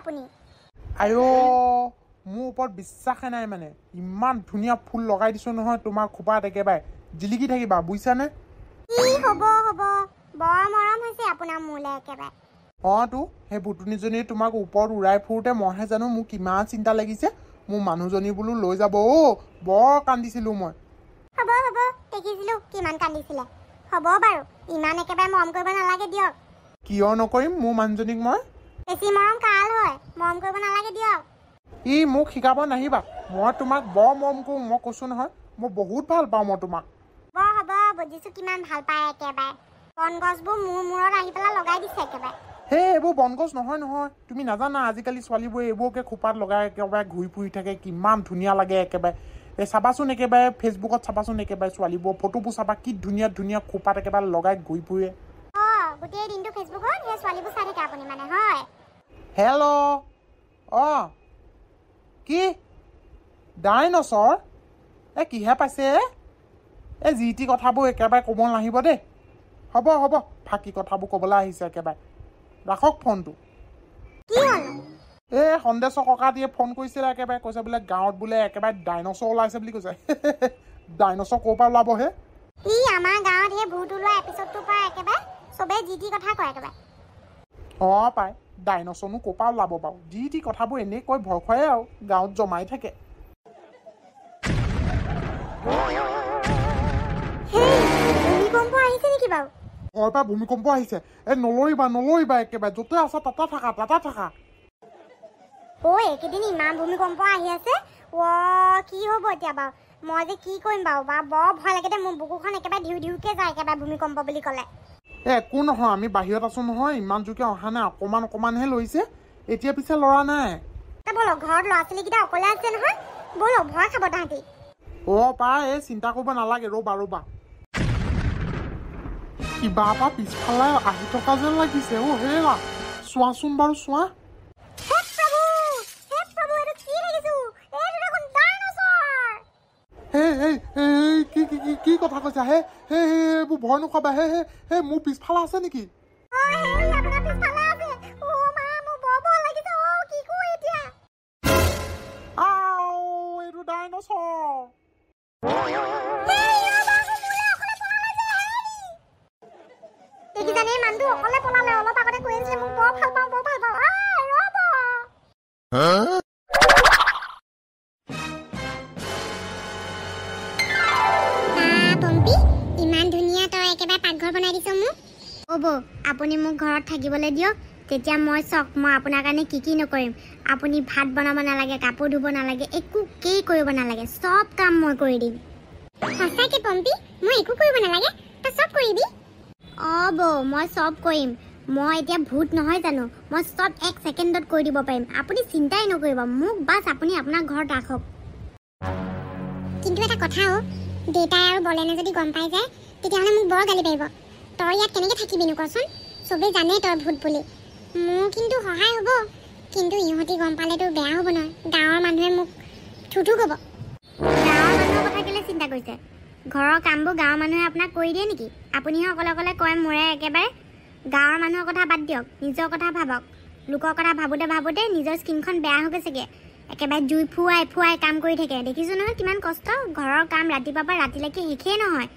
আপুনি আয়ো মোৰ ওপৰত বিশ্বাসে নাই মানে ইমান ধুনীয়া ফুল লগাই দিছো নহয় তোমাৰ খোপাত একেবাৰে জিলিকি থাকিবা বুজিছানে কি হ'ব বৰ মৰম হৈছে আপোনাৰ মোলে একেবাৰে তো সেই ভুতুনিজনী তোমাক ওপৰত উৰাই ফুৰোতে মইহে জানো মোক কিমান চিন্তা লাগিছে মোৰ মানুহজনী বোলো লৈ যাব বৰ কান্দিছিলো মই হ'ব দেখিছিলো কিমান কান্দিছিলে হ'ব বাৰু ইমান একেবাৰে মৰম কৰিব নালাগে দিয়ক কিয় নকৰিম মোৰ মানুহজনীক মই বেছি মৰম কাল হয় মৰম কৰিব নালাগে দিয়ক ই মোক শিকাব নাহিবা মই তোমাক বৰ মৰম কৰোঁ মই কৈছো নহয় মই বহুত ভাল পাওঁ মই তোমাক হ'ব বুজিছো কিমান ভাল পায় একেবাৰে বনগছবোৰ মোৰ মূৰত আহি পেলাই লগাই দিছে একেবাৰে সেই এইবোৰ বনগছ নহয় তুমি নাজানা আজিকালি ছোৱালীবোৰে এইবোৰকে খোপাত লগাই একেবাৰে ঘূৰি ফুৰি থাকে কিমান ধুনীয়া লাগে একেবাৰে এই চাবাচোন একেবাৰে ফেচবুকত চাবাচোন একেবাৰে ছোৱালীবোৰ ফটোবোৰ চাবা কি ধুনীয়া খোপাত একেবাৰে লগাই ঘূৰি ফুৰে গোটেই দিনটো ফেচবুকত সেই ছোৱালীবোৰ চাই থাকে আপুনি মানে হয় হেল্ল' কি ডাইনছৰ কিহে পাইছে এই যি টি কথাবোৰ একেবাৰে ক'ব নাহিব দেই হ'ব ফাঁকি কথাবোৰ ক'বলৈ আহিছে একেবাৰে ৰাখক ফোনটো এই সন্দেশৰ ককাটিয়ে ফোন কৰিছিলে একেবাৰে কৈছে বোলে গাঁৱত বোলে একেবাৰে ডাইনছৰ ওলাইছে বুলি কৈছে ডাইনছৰ ক'ৰ পৰা ওলাব হে আমাৰ গাঁৱত সেই ভূত ওলোৱা এপিছডটোৰ পৰা একেবাৰে চবে যি টি কথা কয় একেবাৰে পাই ডাইনছৰনো ক'ৰ পৰা ওলাব বাৰু যি টি কথাবোৰ এনেই কৈ ভয় খুৱাই আৰু গাঁৱত জমাই থাকে ভূমিকম্প আহিছে নেকি বাৰু হয় পাই ভূমিকম্প আহিছে নলৰিবা একেবাৰে য'তে আছা তাতে থাকা এইকেইদিন ইমান ভূমিকম্প আহি আছে কি হ'ব এতিয়া বাৰু মই যে কি কৰিম বাৰু বৰ ভয় লাগে দেই মোৰ বুকুখন একেবাৰে ঢিউকে যায় একেবাৰে ভূমিকম্প বুলি ক'লে একো নহয় আমি বাহিৰত আছো নহয় ইমান জোৰকে অহা নাই অকমানহে লৈছে এতিয়া পিছে লৰা নাই ব'লক ঘৰত ল'ৰা ছোৱালীকেইটা অকলে আছে নহয় ব'লক ভয় খাব তাহাঁতি পাই এই চিন্তা কৰিব নালাগে ৰ'বা কিবা এটা পিছফালে আহি থকা যেন লাগিছে হেৰা চোৱাচোন বাৰু চোৱা কি কথা কৈছা এইবোৰ ভয় নোখোৱাবা মোৰ পিছফালে আছে নেকি এইটো ডাইনছৰ মানুহটো অকলে পলালে অলপ আগতে কৈ আছিলে মোক বৰ ভাল পাওঁ ইমান ধুনীয়া তই একেবাৰে পাকঘৰ বনাই দিছ মোক আপুনি মোক ঘৰত থাকিবলৈ দিয়ক তেতিয়া মই আপোনাৰ কাৰণে কি নকৰিম আপুনি ভাত বনাব নালাগে কাপোৰ ধুব নালাগে একোকেই কৰিব নালাগে চব কাম মই কৰি দিম সঁচাকে পম্পী মই একো কৰিব নালাগে তই চব কৰিবি মই চব কৰিম মই এতিয়া ভূত নহয় জানো মই চব 1 ছেকেণ্ডত কৰি দিব পাৰিম আপুনি চিন্তাই নকৰিব মোক বাছ আপুনি আপোনাৰ ঘৰত ৰাখক কিন্তু এটা কথা দেউতাই আৰু বলেনে যদি গম পাই যায় তেতিয়াহ'লে মোক বৰ গালি পাৰিব তই ইয়াত কেনেকৈ থাকিবিনো কচোন চবেই জানে তই ভূত বুলি মোৰ কিন্তু সহায় হ'ব কিন্তু ইহঁতি গম পালেতো বেয়া হ'ব নহয় গাঁৱৰ মানুহে মোক থুথু ক'ব গাঁৱৰ মানুহৰ কথা কেলৈ চিন্তা কৰিছে ঘৰৰ কামবোৰ গাঁৱৰ মানুহে আপোনাক কৰি দিয়ে নেকি আপুনিহে অকলে কয় মোৰে একেবাৰে গাঁৱৰ মানুহৰ কথা বাদ দিয়ক নিজৰ কথা ভাবক লোকৰ কথা ভাবোতে নিজৰ স্কিনখন বেয়া হৈ গৈছেগৈ একেবাৰে জুই ফুৱাই কাম কৰি থাকে দেখিছোঁ নহয় কিমান কষ্ট ঘৰৰ কাম ৰাতিপুৱাৰ পৰা ৰাতিলৈকে শেষেই নহয়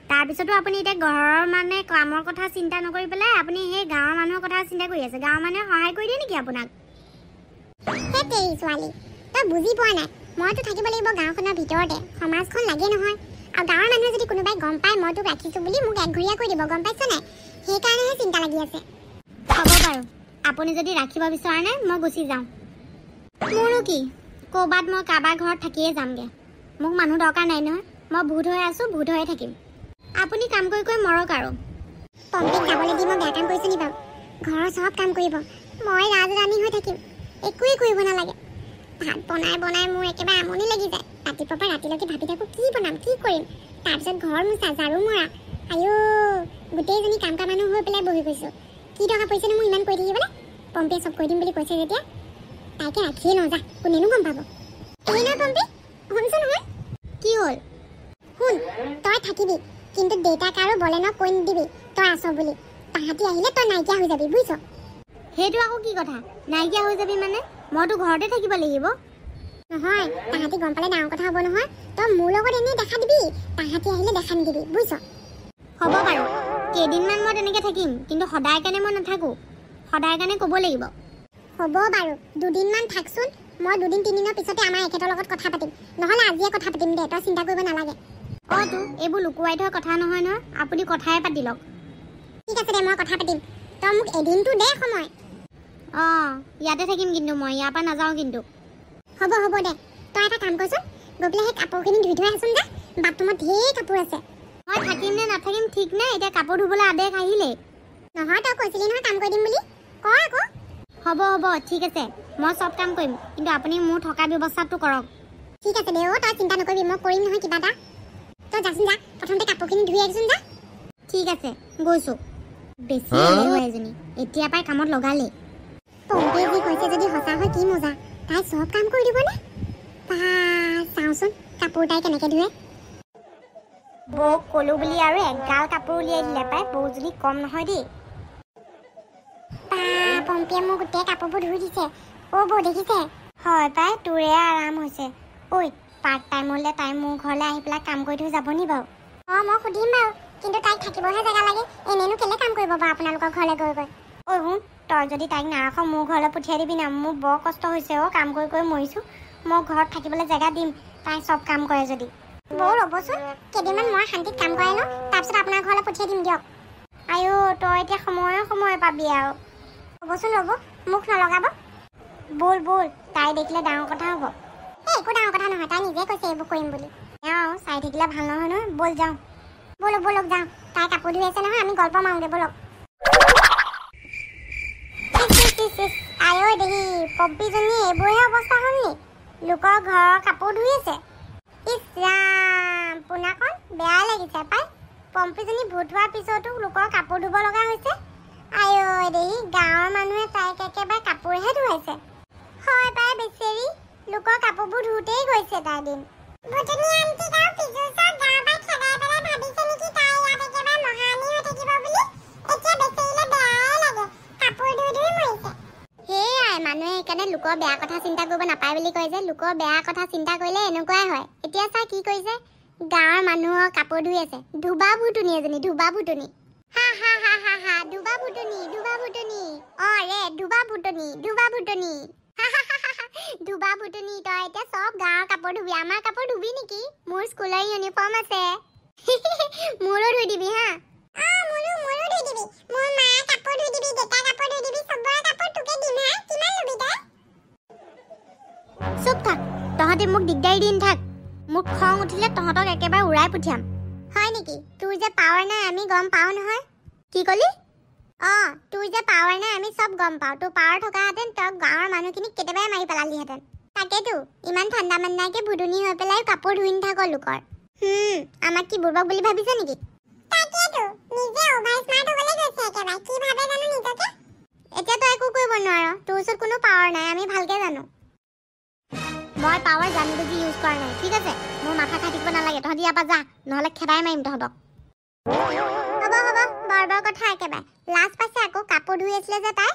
তাৰপিছতো আপুনি এতিয়া ঘৰৰ মানে কামৰ কথা চিন্তা নকৰি পেলাই আপুনি সেই গাঁৱৰ মানুহৰ কথা চিন্তা কৰি আছে গাঁৱৰ মানুহে সহায় কৰি দিয়ে নেকি আপোনাক ছোৱালী তই বুজি পোৱা নাই মইতো থাকিব লাগিব গাঁওখনৰ ভিতৰতে সমাজখন লাগে নহয় আৰু গাঁৱৰ মানুহে যদি কোনোবাই গম পায় মই তোক ৰাখিছোঁ বুলি মোক একঘৰীয়া কৰি দিব গম পাইছ নাই সেইকাৰণেহে চিন্তা লাগি আছে হ'ব বাৰু আপুনি যদি ৰাখিব বিচৰা নাই মই গুচি যাওঁ মোৰো কি ক'ৰবাত মই কাৰোবাৰ ঘৰত থাকিয়ে যামগৈ মোক মানুহ দৰকাৰ নাই নহয় মই ভূত হৈ আছোঁ ভূত হৈয়ে থাকিম আপুনি কাম কৰি মৰক আৰু পম্পীক যাবলৈ দি মই বেয়া কাম কৰিছোঁ নি বাৰু ঘৰৰ চব কাম কৰিব মই ৰাজৰাণী হৈ থাকিম একোৱেই কৰিব নালাগে ভাত বনাই মোৰ একেবাৰে আমনি লাগি যায় ৰাতিপুৱাৰ পৰা ৰাতিলৈকে ভাবি থাকোঁ কি বনাম কি কৰিম তাৰপিছত ঘৰ মোচা ঝাৰু মৰা গোটেইজনী কাম কৰা মানুহ হৈ পেলাই বহি গৈছোঁ কি টকা পইচানো মোৰ ইমান কৰি থাকিবলৈ পম্পীয়ে চব কৰি দিম বুলি কৈছে যেতিয়া তাইকে ৰাখিয়ে লওঁ যা কোনেনো গম পাব এই নহয় পম্পী শুনিছ নহয় কি হ'ল শুন তই থাকিবি কিন্তু দেউতাক আৰু বলেনক কৈ নিদিবি তই আছ বুলি তাহাঁতি আহিলে তই নাইকিয়া হৈ যাবি বুজিছ সেইটো আকৌ কি কথা নাইকিয়া হৈ যাবি মানে মইতো ঘৰতে থাকিব লাগিব নহয় তাহাঁতি গম পালে ডাঙৰ কথা হ'ব নহয় তই মোৰ লগত এনেই দেখা দিবি তাহাঁতি আহিলে দেখা নিদিবি বুজিছ হ'ব বাৰু কেইদিনমান মই তেনেকৈ থাকিম কিন্তু সদায় কাৰণে মই নাথাকোঁ সদায় কাৰণে ক'ব লাগিব হ'ব বাৰু দুদিনমান থাকচোন মই 2-3 দিনৰ পিছতে আমাৰ এখেতৰ লগত কথা পাতিম নহ'লে আজিয়ে কথা পাতিম দে তই চিন্তা কৰিব নালাগে অঁ তো এইবোৰ লুকুৱাই থোৱা কথা নহয় নহয় আপুনি কথাই পাতি লওক ঠিক আছে দে মই কথা পাতিম তই মোক এদিনটো দে সময় অঁ ইয়াতে থাকিম কিন্তু মই ইয়াৰ পৰা নাযাওঁ কিন্তু হ'ব হ'ব দে তই এটা কাম কৰচোন গৈ পেলাই সেই কাপোৰখিনি ধুই থৈ আছোন যা বাথৰুমত ঢেৰ কাপোৰ আছে মই থাকিম নে নাথাকিম ঠিক নাই এতিয়া কাপোৰ ধুবলৈ আদেশ আহিলেই নহয় তই কৈছিলি নহয় কাম কৰি দিম বুলি কৰ আকৌ হ'ব হ'ব ঠিক আছে মই চব কাম কৰিম কিন্তু আপুনি মোৰ থকা ব্যৱস্থাটো কৰক ঠিক আছে দে অ' তই চিন্তা নকৰিবি মই কৰিম নহয় কিবা এটা তই যাচোন যা প্ৰথমতে কাপোৰখিনি ধুই আহিছোন যা ঠিক আছে গৈছোঁ বেছি এলেহুৱা এজনী এতিয়া পাই কামত লগালে পম্পীয়ে যি কৈছে যদি সঁচা হয় কি মজা তাই চব কাম কৰি দিবনে বা চাওঁচোন কাপোৰ তাই কেনেকৈ ধুৱে বৌক ক'লো বুলি আৰু এগাল কাপোৰ উলিয়াই দিলে পাই বৌজনী কম নহয় দেই বা পম্পীয়ে মোক গোটেই কাপোৰবোৰ ধুই দিছে অ' বৌ দেখিছে হয় পাই তোৰে আৰাম হৈছে ঐ পাৰ্ট টাইমলৈ তাই মোৰ ঘৰলৈ আহি পেলাই কাম কৰি থৈ যাব নি বাৰু অঁ মই সুধিম বাৰু কিন্তু তাইক থাকিবহে জেগা লাগে এনেনো কেলে কাম কৰিব বাৰু আপোনালোকৰ ঘৰলৈ গৈ গৈ ঐ শুন তই যদি তাইক নাৰাখ মোৰ ঘৰলৈ পঠিয়াই দিবি না মোৰ বৰ কষ্ট হৈছে অ' কাম কৰি কৰি মৰিছোঁ মই ঘৰত থাকিবলৈ জেগা দিম তাই চব কাম কৰে যদি বৌ ৰ'বচোন কেইদিনমান মই শান্তিত কাম কৰাই লওঁ তাৰপিছত আপোনাৰ ঘৰলৈ পঠিয়াই দিম দিয়ক আইঅ তই এতিয়া সময়ে পাবি আৰু ৰ'বচোন ৰ'ব মোক নলগাব ব'ল ব'ল তাই দেখিলে ডাঙৰ কথা হ'ব এই একো ডাঙৰ কথা নহয় তাই নিজে কৈছে এইবোৰ কৰিম বুলি আৰু চাই থাকিলে ভাল নহয় নহয় ব'ল যাওঁ ব'লক যাওঁ তাই কাপোৰ ধুই আছে নহয় আমি গল্প মাৰোঁগৈ ব'লক আইঅ দেহি পম্পীজনী এইবোৰহে অৱস্থা হ'ল নি লোকৰ ঘৰৰ কাপোৰ ধুই আছে ইছ ৰাম পোনাখন বেয়া লাগিছে পাই পম্পীজনী ভূত হোৱাৰ পিছতো লোকৰ কাপোৰ ধুব লগা হৈছে আইঅ দেহি গাঁৱৰ মানুহে তাইক একেবাৰে কাপোৰহে ধুৱাইছে হয় পাই বেচেৰি লোকৰ কাপোৰবোৰ ধুওঁতেই গৈছে তাই দিন ভূতনী আন্টি গাঁও পিজুচা গাঁৱৰ পৰা খেদাই পেলাই ভাবিছে নেকি তাই ইয়াত একেবাৰে মহাৰাণী হৈ থাকিব বুলি এতিয়া বেচেৰিলে বেয়াই লাগে কাপোৰ ধুই ধুই মৰিছে সেয়াই মানুহে সেইকাৰণে লোকৰ বেয়া কথা চিন্তা কৰিব নাপায় বুলি কয় যে লোকৰ বেয়া কথা চিন্তা কৰিলে এনেকুৱাই হয় এতিয়া চা কি কৰিছে গাঁৱৰ মানুহৰ কাপোৰ ধুই আছে ধুবা ভুটুনি এজনী ধুবা ভুটুনি হা ধুবা ভুটুনি অঁ ৰে ধুবা ভুটুনি ধুবা ভুটুনি তই এতিয়া চব গাঁৱৰ কাপোৰ ধুবি আমাৰ কাপোৰ ধুবি নেকি মোৰ স্কুলৰ ইউনিফৰ্ম আছে মোৰো ধুই দিবি হা মোৰো ধুই দিবি মোৰ মাৰ কাপোৰ ধুই দিবি দেউতা কাপোৰ ধুই দিবি চবৰে কাপোৰ তোকে দিম হা কিমান লবি তই চুপ থাক তহঁতে মোক দিগদাৰি দি থাক মোক খং উঠিলে তহঁতক একেবাৰে উৰাই পঠিয়াম হয় নেকি তোৰ যে পাৱাৰ নাই আমি গম পাওঁ নহয় কি ক'লি অঁ তোৰ যে পাৱাৰ নাই আমি চব গম পাওঁ তোৰ পাৱাৰ থকাহেঁতেন তই গাঁৱৰ মানুহখিনিক কেতিয়াবাই মাৰি পেলালিহেঁতেন তাকেতো ইমান ঠাণ্ডা মান্দাকে ভুটুনি হৈ পেলাই কাপোৰ ধুই নাথাক লোকৰ আমাক কি বুৰ্বক বুলি ভাবিছ নেকি তাকেতো নিজে অভাৰ স্মাৰ্ট হ'বলৈ গৈছে একেবাৰে কি ভাবে জানো নিজকে এতিয়া তই একো কৰিব নোৱাৰ তোৰ ওচৰত কোনো পাৱাৰ নাই আমি ভালকে জানো মই পাৱাৰ জানি বুজি ইউজ কৰা নাই ঠিক আছে মোৰ মাথা খাই থাকিব নালাগে তহঁতি ইয়াৰ পৰা যা নহ'লে খেদাই মাৰিম তহঁতক হ'ব বৰ কথা একেবাৰে লাজ পাইছে আকৌ কাপোৰ ধুই আছিলে যে তাই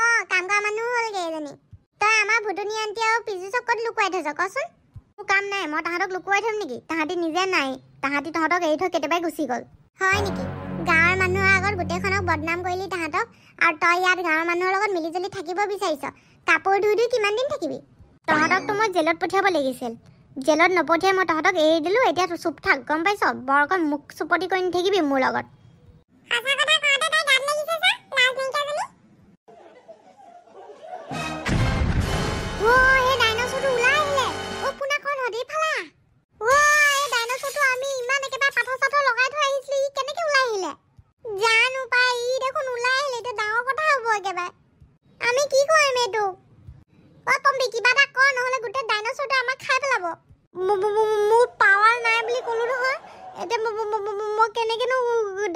অঁ কাম কৰা মানুহ হ'লগৈ এজনী তই আমাৰ ভুটুনি আন্টি আৰু পিজু চকত লুকুৱাই থৈছ কচোন মোৰ কাম নাই মই তাহাঁতক লুকুৱাই থ'ম নেকি তাহাঁতি নিজে নাই তাহাঁতি তহঁতক এৰি থৈ কেতিয়াবাই গুচি গ'ল হয় নেকি গাঁৱৰ মানুহৰ আগত গোটেইখনক বদনাম কৰিলি তাহাঁতক আৰু তই ইয়াত গাঁৱৰ মানুহৰ লগত মিলিজুলি থাকিব বিচাৰিছ কাপোৰ ধুই কিমান দিন থাকিবি তহঁতকতো মই জেলত পঠিয়াব লাগিছিল জেলত নপঠিয়াই মই তহঁতক এৰি দিলোঁ এতিয়া চুপ থাক গম পাইছ বৰ অকণ মুখ চুপতি কৰি নাথাকিবি মোৰ লগত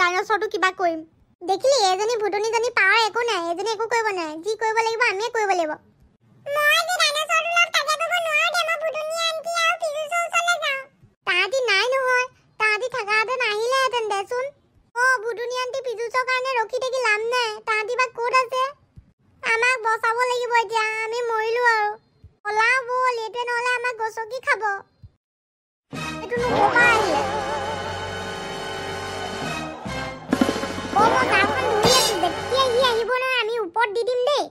ডাইনোসৰটো কিবা কৰিম দেখিলি এজনী ভুটুনিজনী পাৱাৰ একো নাই এজনী একো কৰিব নোৱাৰে যি কৰিব লাগিব আমিয়ে কৰিব লাগিব মই যে ডাইনোসৰটো লগ তাকে কৰিব নোৱাৰো দে মই ভুটুনি আন্টি আৰু পিজুচৰ ওচৰলৈ যাওঁ তাহাঁতি নাই নহয় তাহাঁতি থাকাহেঁতেন আহিলেহেঁতেন দেচোন অঁ ভুটুনি আন্টি পিজুচৰ কাৰণে ৰখি থাকি লাভ নাই তাহাঁতি বা ক'ত আছে আমাক বচাব লাগিব এতিয়া আমি মৰিলো আৰু ওলা বল এতে নহলে আমাক গছকি খাব এটো নকবা আহিলে ও মই গাখন ধুই আছো যেতিয়া হি আহিব না আমি ওপৰত দি দিম দেই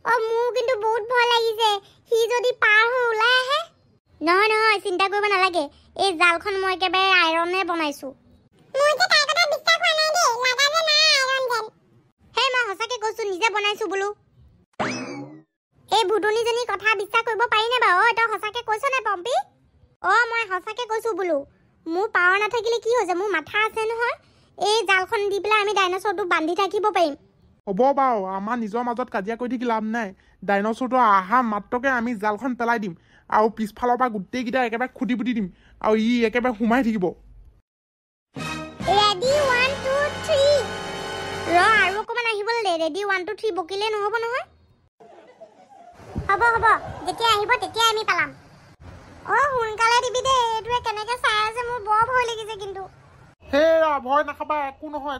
ও মোৰ কিন্তু বহুত ভয় লাগিছে হি যদি পাৰ হৈ ওলাই আহে নহয় নহয় চিন্তা কৰিব নালাগে এই জালখন মই একেবাৰে আইৰণে বনাইছো মই যে তাই কথা বিশ্বাস হোৱা নাই দেই লাগাবে না আইৰণ যেন হে মই সঁচাকে কৈছো নিজে বনাইছো বোলো এই ভুটনিজনী কথা বিশ্বাস কৰিব পাৰি নে বাৰু তই সঁচাকে কৈছ নে পম্পি মই সঁচাকে কৈছো বোলো মোৰ পাৱাৰ নাথাকিলে কি হৈছে মোৰ মাথা আছে নহয় এই জালখন দি পেলাই আমি ডাইনোসৰটো বান্ধি থাকিব পাৰিম হ'ব বাৰু আমাৰ নিজৰ মাজত কাজিয়া কৰি থাকি লাভ নাই ডাইনোসৰটো আহা মাত্ৰকে আমি জালখন পেলাই দিম আৰু পিছফালৰ পৰা গোটেইকেইটা একেবাৰে খুটি পুটি দিম আৰু ই একেবাৰে সোমাই থাকিব ৰেডি 1 2 3 ৰ আৰু অকমান আহিবলৈ দে ৰেডি 1 2 3 বকিলে নহব নহয় হ'ব যেতিয়া আহিব তেতিয়া আমি পালাম সোনকালে দিবি দে এইটোৱে কেনেকে চাই আছে মোৰ বৰ ভয় লাগিছে কিন্তু হেৰা ভয় নাখাবা একো নহয়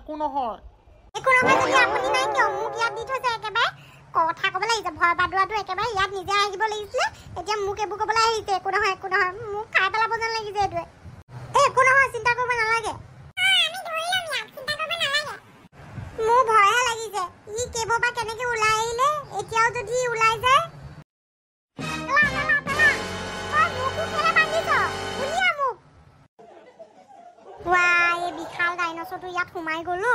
যদি আপুনি নাই কিয় মোক ইয়াত দি থৈছে একেবাৰে কথা ক'ব লাগিছে ভয় বাদুৱাটো একেবাৰে ইয়াত নিজে আহিব লাগিছিলে এতিয়া মোক এইবোৰ ক'বলৈ আহিছে একো নহয় মোক খাই পেলাব যেন লাগিছে এইটোৱে একো নহয় চিন্তা কৰিব নালাগে মোৰ ভয়হে লাগিছে ই কেইবাৰ পৰা কেনেকে ওলাই আহিলে এতিয়াও যদি ওলাই যায় বিশাল ডাইনোসৰটো ইয়াত সোমাই গলো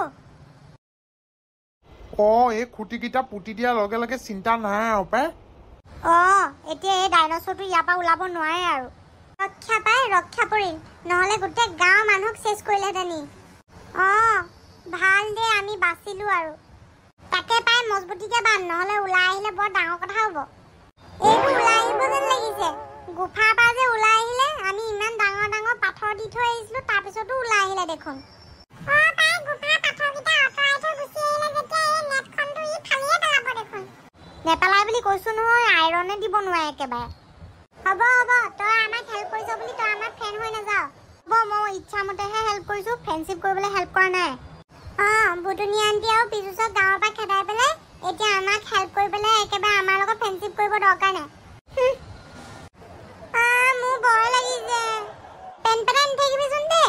এই খুঁটিকেইটা পুতি দিয়াৰ লগে লগে চিন্তা নাই আৰু পাই এতিয়া এই ডাইনোসৰটো ইয়াৰ পৰা ওলাব নোৱাৰে আৰু ৰক্ষা পৰিল নহলে গোটেই গাঁৱৰ মানুহক চেছ কৰিলেহেঁতেনি ভাল দে আমি বাচিলো আৰু তাকে পাই মজবুতিকে বান্ধ নহলে ওলাই আহিলে বৰ ডাঙৰ কথা হ'ব এইবোৰ ওলাই আহিব যেন লাগিছে গুফাৰ পৰা যে ওলাই আহিলে আমি ইমান ডাঙৰ ডাঙৰ পাথৰ দি থৈ আহিছিলো তাৰপিছতো ওলাই আহিলে দেখোন নেপালাই বুলি কৈছো নহয় আইৰণে দিব নোৱাৰে একেবাৰে হ'ব তই আমাক হেল্প কৰিছ বুলি তই আমাৰ ফ্ৰেণ্ড হৈ নাযাও মই ইচ্ছা মতেহে হেল্প কৰিছো ফ্ৰেণ্ডশ্বিপ কৰিবলৈ হেল্প কৰা নাই ভুটনি আন্টি আৰু পিছুচক গাঁৱৰ পৰা খেদাই পেলাই এতিয়া আমাক হেল্প কৰি পেলাই একেবাৰে আমাৰ লগত ফ্ৰেণ্ডশ্বিপ কৰিব দৰকাৰ নাই মোৰ ভয় লাগিছে পেন থাকিবিচোন দে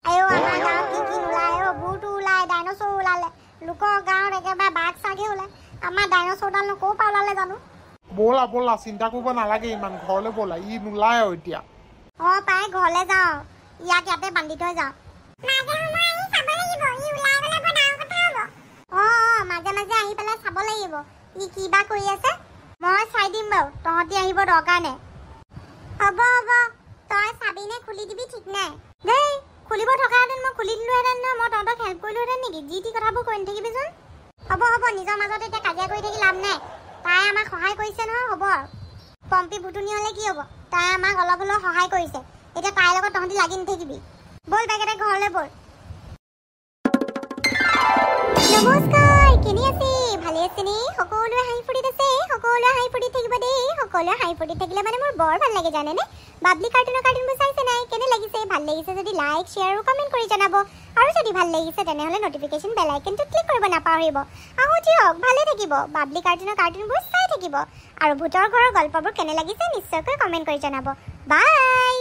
আমাৰ গাঁৱত কি ওলাই ভূতো ওলাই ডাইনোসৰ ওলালে লোকৰ গাঁৱত একেবাৰে বাঘ চাগে ওলাই আমাৰ ডাইনোসৰডাল ক'ৰ পৰা ওলালে জানো ব'লা চিন্তা কৰিব নালাগে ইমান ঘৰলৈ ব'লা ই নোলায় আৰু এতিয়া পাই ঘৰলৈ যাওঁ ইয়াতে বান্ধি থৈ যাওঁ মাজে মাজে আহি পেলাই চাব লাগিব ই কিবা কৰি আছে মই চাই দিম বাৰু তহঁতি আহিব দৰকাৰ নাই হ'ব তই চাবিনে খুলি দিবি ঠিক নাই দেই খুলিব থকাহেঁতেন মই খুলি দিলোহেঁতেন ন মই তহঁতক হেল্প কৰিলোহেঁতেন নেকি যি টি কথাবোৰ কৈ নাথাকিবিচোন হ'ব নিজৰ মাজতে এতিয়া কাজিয়া কৰি থাকি লাভ নাই তাই আমাক সহায় কৰিছে নহয় হ'ব আৰু পম্পি ভুটুনি হ'লে কি হ'ব তাই আমাক অলপ হ'লেও সহায় কৰিছে এতিয়া তাইৰ লগত তহঁতি লাগি নাথাকিবি বল বেগেতে ঘৰলৈ বল নমস্কাৰ কেনে আছে ভালে আছেনে সকলোৱে হাঁহি ফুৰিত আছে সকলোৱে হাঁহি ফুৰিত থাকিব দেই সকলোৱে হাঁহি ফুৰিত থাকিলে মানে মোৰ বৰ ভাল লাগে জানেনে বাবলি কাৰ্টুনবোৰ চাইছে নাই কেনে লাগিছে ভাল লাগিছে যদি লাইক শ্বেয়াৰ আৰু কমেণ্ট কৰি জনাব আৰু যদি ভাল লাগিছে তেনেহ'লে নটিফিকেশ্যন বেল আইকনটো ক্লিক কৰিব নাপাহৰিব দিয়ক ভালে থাকিব বাবলি কাৰ্টুনবোৰ চাই থাকিব আৰু ভূতৰ ঘৰৰ গল্পবোৰ কেনে লাগিছে নিশ্চয়কৈ কমেণ্ট কৰি জনাব বাই